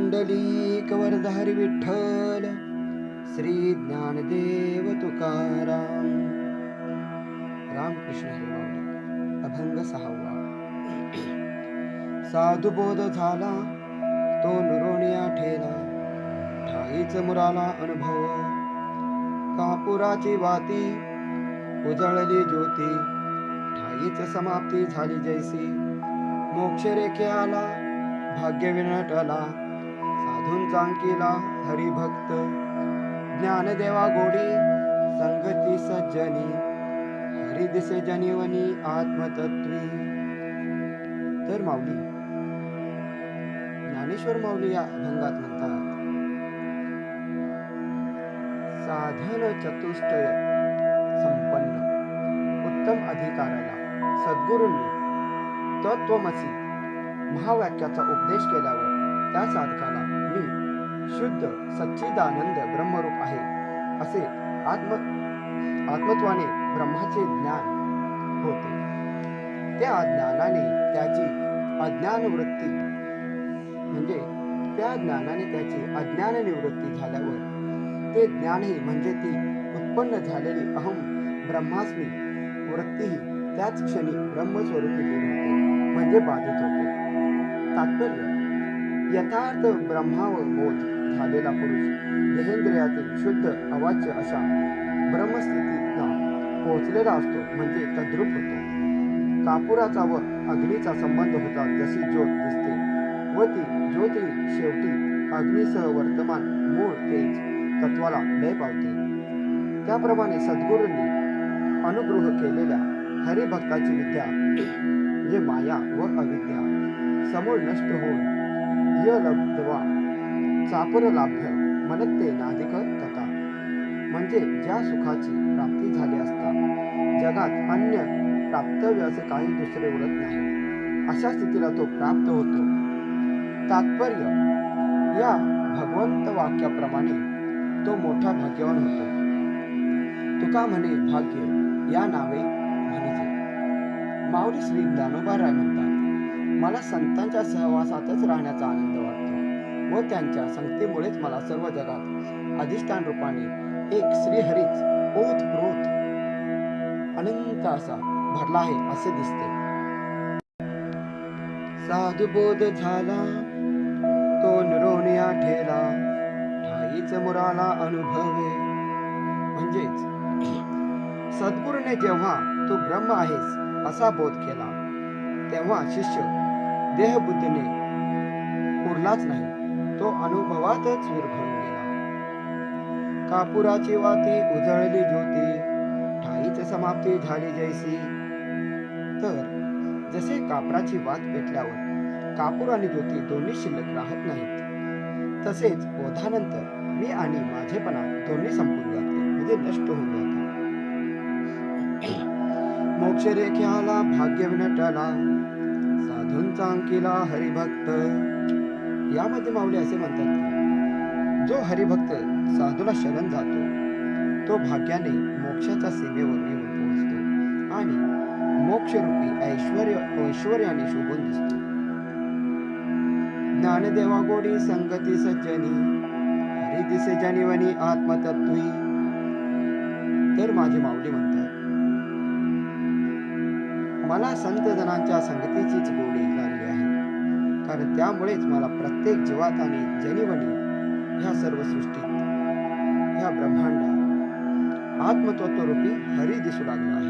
पुंडलिक वरधारी विठ्ठल, श्री ज्ञानदेव तुकाराम. रामकृष्ण हरी माऊली. अभंग 6. साधू बोध झाला तो नुरोनिया ठेला, ठाईच मुराला अनुभव. कापुराची वाती उजळली ज्योती, ठाईच समाप्ती झाली जैसी. मोक्ष रेखे आला भाग्य विनटला, साधूंचा अंकिला हरिभक्त. ज्ञानदेवा गोडी संगती सज्जनी, हरी दिसे जनिवनी आत्मतत्वी. तर माऊली ज्ञानेश्वर माऊली या अभंगात म्हणतात, साधन चतुष्टय संपन्न उत्तम अधिकाराला सद्गुरूंनी तत्वमसी महावाक्याचा उपदेश केल्यावर त्या साधकाला मी शुद्ध सच्चिदानंद ब्रह्मरूप आहे असे आत्मत्वाने ब्रह्माचे ज्ञान होते. त्या ज्ञानाने त्याची अज्ञान वृत्ती म्हणजे त्या ज्ञानाने त्याची अज्ञान निवृत्ती झाल्यावर ते ज्ञानही म्हणजे ती उत्पन्न झालेली अहम ब्रह्मास्मी वृत्तीही त्याच क्षणी ब्रह्मस्वरूपी दूर होते म्हणजे बाधित होते. तात्पर्य, यथार्थ ब्रह्मावबोध झालेला पुरुष देहेंद्रियातील शुद्ध अवाच्य अशा ब्रह्मस्थितीला पोहोचलेला असतो म्हणजे तद्रूप होतो. कापुराचा व अग्नीचा संबंध होता जशी ज्योत दिसते व ती ज्योती शेवटी अग्नीसह वर्तमान मूळ तेज तत्वाला लय पावते. त्याप्रमाणे सद्गुरूंनी अनुग्रह केलेल्या हरिभक्ताची विद्या म्हणजे माया व अविद्या समूळ नष्ट होऊन यलब्धवा चापर लाभ्य मनत्ते नाधिक तथा म्हणजे ज्या सुखाची प्राप्ती झाली असता जगात अन्य प्राप्तव्य असे काही दुसरे उरत नाही अशा स्थितीला तो प्राप्त होतो. तात्पर्य, या भगवंत वाक्याप्रमाणे तो मोठा भाग्यवान होतो. तुका म्हणे भाग्य या नावे म्हणजे. माऊली श्री ज्ञानोबाराय म्हणतात, मला संतांच्या सहवासातच राहण्याचा आनंद वाटतो व त्यांच्या संगतीमुळेच मला सर्व जगात अधिष्ठान रूपाने एक श्रीहरीच ओतप्रोत अनंत असा भरला आहे असे दिसते. साधू बोध झाला तो नुरोनिया ठेला, ठाईच मुराला अनुभवे. म्हणजेच सद्गुरूने जेव्हा तू ब्रह्म आहेस असा बोध केला तेव्हा शिष्य देहबुद्धीने उरलाच नाही, तो अनुभवातच विरघळून गेला. कापुराची वाती उजळली ज्योती, ठाईच समाप्ती झाली जैसी. तर जसे कापराची वात पेटल्यावर कापूर आणि ज्योती दोन्ही शिल्लक राहत नाहीत, तसेच बोधानंतर मी आणि माझेपणा दोन्ही संपून जाते म्हणजे नष्ट होऊन जाते. मोक्ष रेख्याला भाग्य विनटला, साधूंचा अंकिला हरिभक्त. यामध्ये माऊली असे म्हणतात की जो हरिभक्त साधूला शरण जातो तो भाग्याने मोक्षाच्या सीमेवर येऊन पोहोचतो आणि मोक्षरूपी ऐश्वर्याने शोभून दिसतो. ज्ञानदेवा गोडी संगती सज्जनी, हरी दिसे जनिवनी आत्मतत्वी. तर माझी माऊली म्हणतात, मला संत जनांच्या संगतीचीच गोडी लागली आहे, कारण त्यामुळेच मला प्रत्येक जीवात आणि जनिवनी ह्या सर्व सृष्टीत ह्या ब्रह्मांडात आत्मतत्वरूपी हरी दिसू लागला आहे.